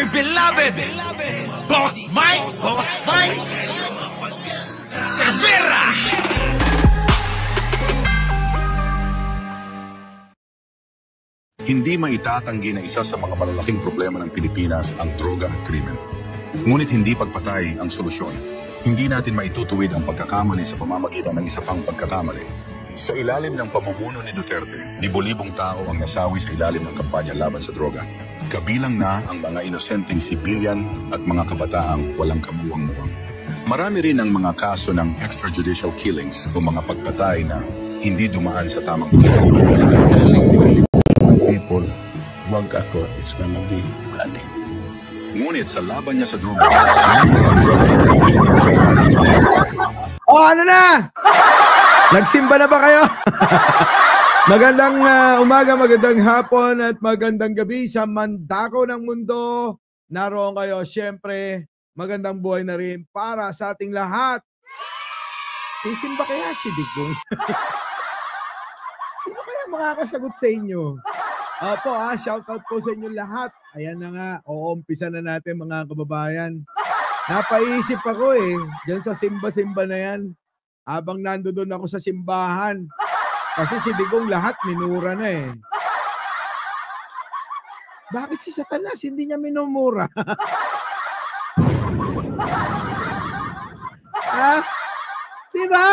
my beloved Boss Mike Cervera. Hindi maitatanggi na isa sa mga malalaking problema ng Pilipinas ang droga at krimen. Ngunit hindi pagpatay ang solusyon. Hindi natin maitutuwid ang pagkakamali sa pamamagitan ng isa pang pagkakamali. Sa ilalim ng pamumuno ni Duterte, libo-libong tao ang nasawi sa ilalim ng kampanya laban sa droga. Kabilang na ang mga inosenteng sibilyan at mga kabataang walang kamuwang-muwang. Marami rin ang mga kaso ng extrajudicial killings o mga pagpatay na hindi dumaan sa tamang proseso. People, wag ako, it's gonna be bloody. Ngunit sa laban niya sa droga, isang droga, ano na? Nagsimba na ba kayo? Magandang umaga, magandang hapon at magandang gabi sa mandako ng mundo. Naroon kayo, syempre, magandang buhay na rin para sa ating lahat. Sisimba kaya si Digong? Sino kaya makakasagot sa inyo? Opo, shoutout po sa inyo lahat. Ayan na nga, umpisa na natin mga kababayan. Napaisip ako dyan sa simba-simba na yan. Habang nandoon ako sa simbahan. Kasi si Digong lahat minura na Bakit si Satanas hindi niya minumura? Diba?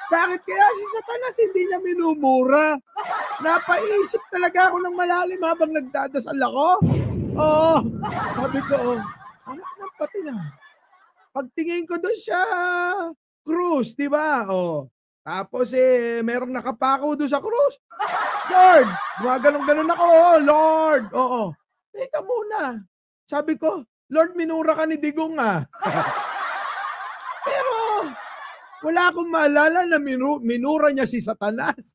Bakit kaya si Satanas hindi niya minumura? Napaisip talaga ako ng malalim habang nagdadasal ako. Sabi ko, anak ng pati na. Pagtingin ko doon sa krus, di ba? Tapos merong nakapako doon sa krus. Lord, gumagalong-galong ako. Lord, teka muna. Sabi ko, Lord, minura ka ni Digong Pero, wala akong maalala na minura niya si Satanas.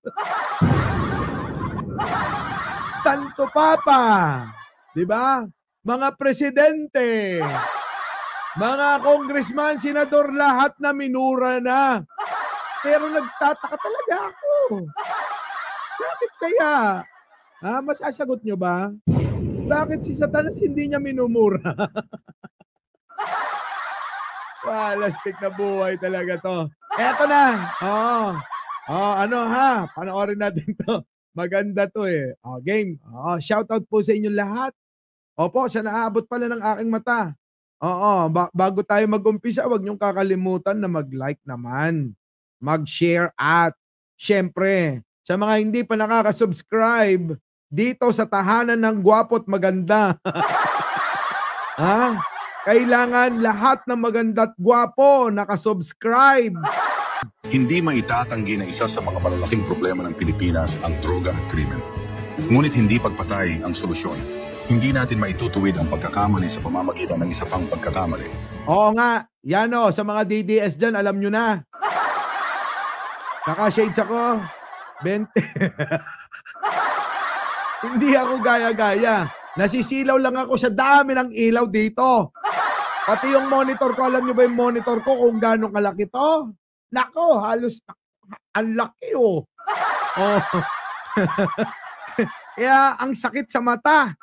Santo Papa, di ba? Mga presidente, mga congressman, senador, lahat na minura na. Pero nagtataka talaga ako. Bakit kaya? Masasagot nyo ba? Bakit si Satanas hindi niya minumura? Lastik na buhay talaga to. Eto na. Panoorin natin to. Maganda to game. Shoutout po sa inyo lahat. Opo, sa naabot pala ng aking mata. Bago tayo mag-umpisa, huwag niyong kakalimutan na mag-like naman. Mag-share at syempre, sa mga hindi pa nakaka-subscribe dito sa tahanan ng gwapo't maganda. Kailangan lahat ng maganda't gwapo nakasubscribe. Hindi maitatanggi na isa sa mga malalaking problema ng Pilipinas ang droga at krimen. Ngunit hindi pagpatay ang solusyon. Hindi natin maitutuwid ang pagkakamali sa pamamagitan ng isa pang pagkakamali. Oo nga, yan sa mga DDS dyan, alam nyo na. Naka-shades ako. 20. Hindi ako gaya-gaya. Nasisilaw lang ako sa dami ng ilaw dito. Pati yung monitor ko, alam nyo ba yung monitor ko kung gano'ng kalaki to? Nako, halos ang laki Kaya ang sakit sa mata.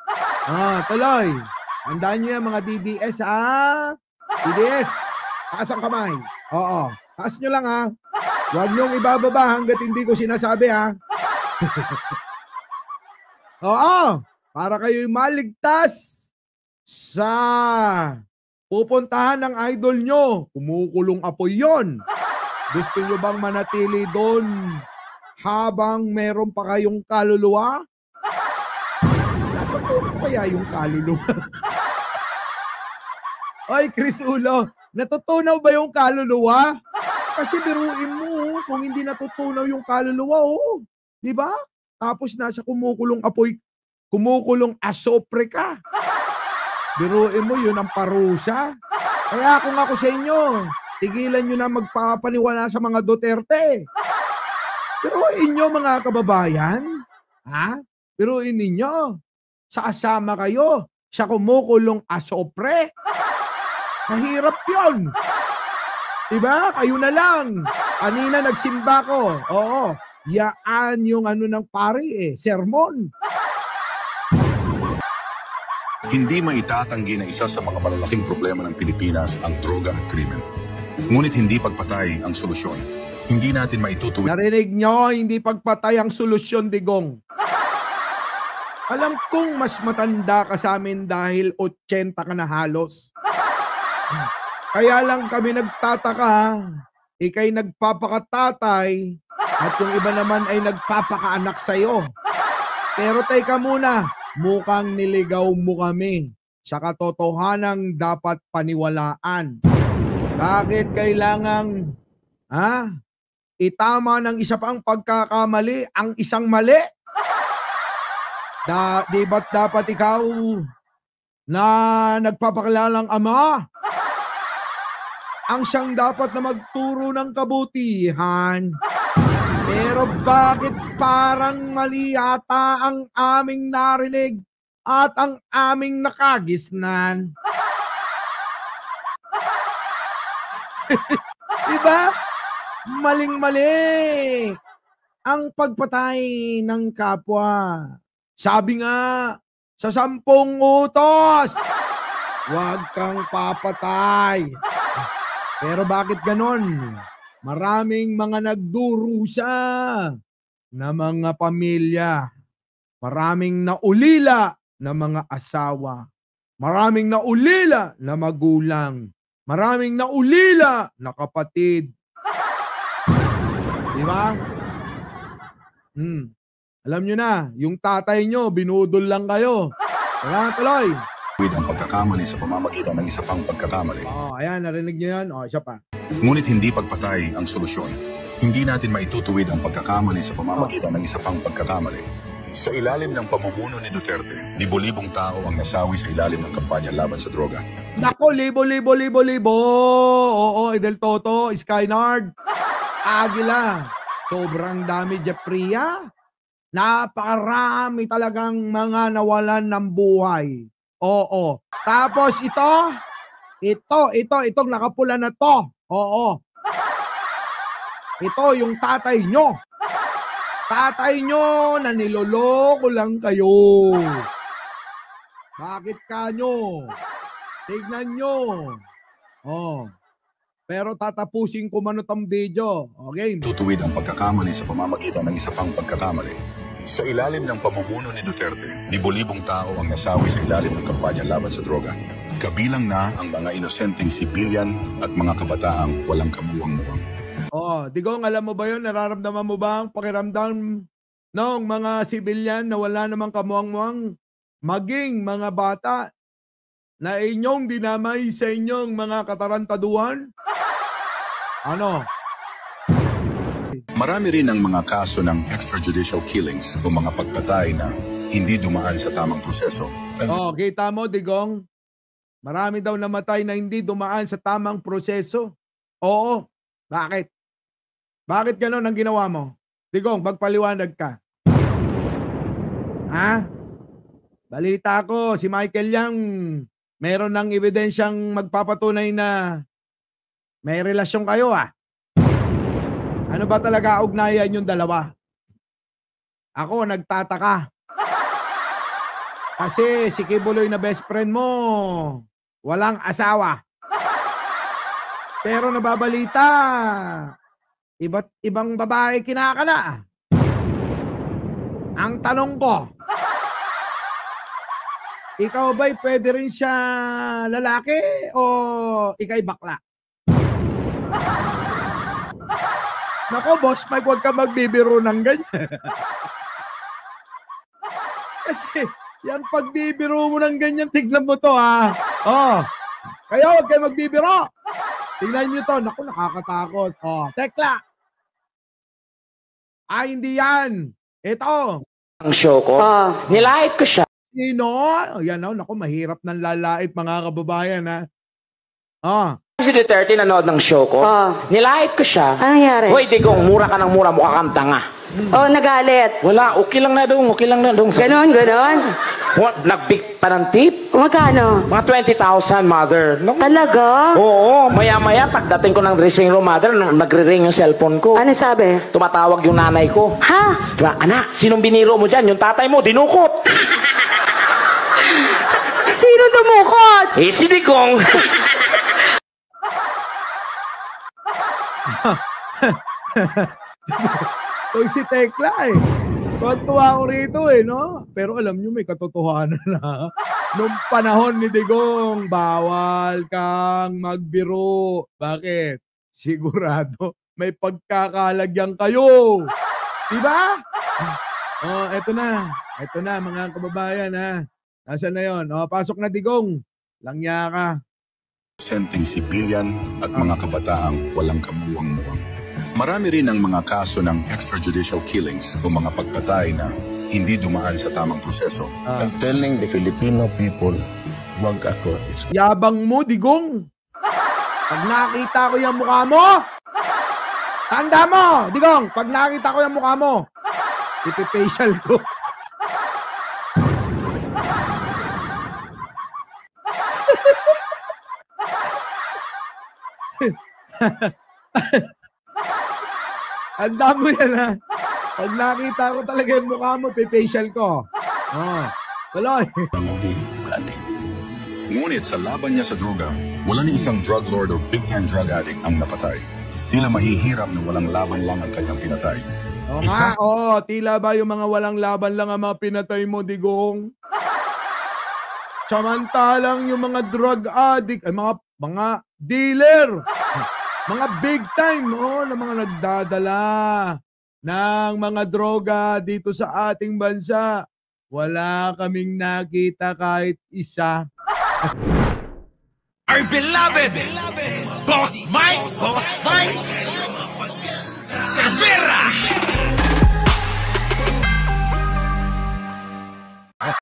Tuloy. Tandaan nyo yan mga DDS DDS, taas ang kamay. Taas nyo lang Huwag nyong ibababa hanggat hindi ko sinasabi para kayo'y maligtas sa pupuntahan ng idol nyo. Kumukulong apoy yon. Gusto nyo bang manatili doon habang meron pa kayong kaluluwa? Natutunaw kaya yung kaluluwa? Oy, Chris Ulo, natutunaw ba yung kaluluwa? Kasi biruin mo, kung hindi natutunaw yung kaluluwa, di ba? Tapos nasa kumukulong apoy, kumukulong asopre ka. Biruin mo, yun ang parusa. Kaya kung ako sa inyo, tigilan nyo na magpapaniwala sa mga Duterte. Biruin nyo mga kababayan. Biruin ninyo. Sasama kayo sa kumukulong asopre. Mahirap yun. Diba? Kayo na lang. Kanina nagsimba ko. Yaan yung ng pari sermon. Hindi maitatanggi na isa sa mga malalaking problema ng Pilipinas ang droga at krimen. Ngunit hindi pagpatay ang solusyon. Hindi natin maitutuwid. Narinig nyo, hindi pagpatay ang solusyon, Digong. Alam kong mas matanda ka sa amin dahil 80 ka na halos. Kaya lang kami nagtataka, ikay nagpapakatatay at yung iba naman ay nagpapakaanak sa'yo. Pero teka muna, mukhang niligaw mo kami sa katotohanang dapat paniwalaan. Bakit kailangang itama ng isa pang pagkakamali ang isang mali? Di ba't dapat ikaw na nagpapakilalang ama ang siyang dapat na magturo ng kabutihan? Pero bakit parang mali yata ang aming narinig at ang aming nakagisnan? Diba? Maling-mali ang pagpatay ng kapwa. Sabi nga, sa 10 utos, huwag kang papatay. Pero bakit ganon? Maraming mga nagdurusa na mga pamilya. Maraming naulila na mga asawa. Maraming naulila na magulang. Maraming naulila na kapatid. Di ba? Alam nyo na, yung tatay nyo, binudol lang kayo. Wala, tuloy. Ang pagkakamali sa pamamagitan ng isa pang pagkakamali. Ayan, narinig nyo yan. Isa pa. Ngunit hindi pagpatay ang solusyon. Hindi natin maitutuwid ang pagkakamali sa pamamagitan ng isa pang pagkakamali. Sa ilalim ng pamumuno ni Duterte, libo-libong tao ang nasawi sa ilalim ng kampanya laban sa droga. Nako, libo. Oo, Idel Toto, Skynard, Agila. Sobrang dami, Jeffria. Napakarami talagang mga nawalan ng buhay. Oo. Tapos itong nakapula na to. Oo. Ito yung tatay nyo. Tatay nyo na niloloko lang kayo. Bakit kanyo? Tignan nyo. Pero tatapusin ko man itong video. Okay? Tutuwid ang pagkakamali sa pamamagitan ng isa pang pagkakamali. Sa ilalim ng pamumuno ni Duterte, libo-libong tao ang nasawi sa ilalim ng kampanya laban sa droga. Kabilang na ang mga inosenteng sibilyan at mga kabataang walang kamuwang-muwang. Digong, alam mo ba yun? Nararamdaman mo ba ang pakiramdam ng mga sibilyan na wala namang kamuwang-muwang? Maging mga bata na inyong dinamay sa inyong mga katarantaduhan? Ano? Marami rin ang mga kaso ng extrajudicial killings o mga pagpatay na hindi dumaan sa tamang proseso. Kita mo, Digong? Marami daw namatay na hindi dumaan sa tamang proseso. Oo. Bakit? Bakit gano'n ang ginawa mo? Digong, magpaliwanag ka. Balita ko, si Michael Yang meron ng ebidensyang magpapatunay na may relasyon kayo. Ano ba talaga ugnayan yung dalawa? Ako, nagtataka. Kasi si Kibuloy na best friend mo, walang asawa. Pero nababalita, iba't ibang babae kinakala. Ang tanong ko, ikaw ba'y pwede rin siya lalaki o ikay bakla? Nako, Boss Mike, huwag ka magbibiro ng ganyan. Kasi, yung pagbibiro mo ng ganyan, tignan mo to, Kaya huwag kayo magbibiro. Tignan nyo to. Naku, nakakatakot. Tekla. Hindi yan. Ito. Ang show ko. Nilait ko siya. Sino? Yan, naku, mahirap ng lalait, mga kababayan, Si Duterte nanood ng show ko. Nilait ko siya. Ano nangyari? Hoy, Digong, mura ka ng mura, mukha kang tanga. Nagalit. Wala, okay lang na dong, Ganon. Nagbig pa ng tip. Magkano? Mga 20,000, mother. No? Talaga? Oo, maya-maya, pagdating ko ng dressing room, mother, nagre-ring yung cellphone ko. Ano sabi? Tumatawag yung nanay ko. Ha? Diba, anak, sinong biniro mo dyan? Yung tatay mo, dinukot. Sino dumukot? Eh, si Digong. Ito si Tekla eh. Tuwa ko rito eh, no? Pero alam nyo, may katotohanan na. Nung panahon ni Digong, bawal kang magbiro. Bakit? Sigurado, may pagkakalagyan kayo. Diba? Oh, eto na. Eto na, mga kababayan, ha? Nasaan na yun? Oh, pasok na, Digong. Langya ka. Senting sibilyan at mga kabataang walang kamuwang-muwang. Marami rin ang mga kaso ng extrajudicial killings o mga pagpatay na hindi dumaan sa tamang proseso. I'm telling the Filipino people, wag ako. Yabang mo, Digong. Pag nakita ko yung mukha mo, tanda mo, Digong, pag nakita ko yung mukha mo, ipifacial ko. Tanda mo yan, ha? Pag nakita ko talaga yung mukha mo, ipifacial ko. Oh, tuloy. Ngunit sa laban niya sa droga, wala ni isang drug lord o big-time drug addict ang napatay. Tila mahihirap na walang laban lang ang kanyang pinatay. Oo nga, oo. Tila ba yung mga walang laban lang ang mga pinatay mo, Digong? Samantalang yung mga drug addict, ay mga dealer, mga big time, oh, na mga nagdadala ng mga droga dito sa ating bansa. Wala kaming nakita kahit isa. Our beloved Boss Mike Severa.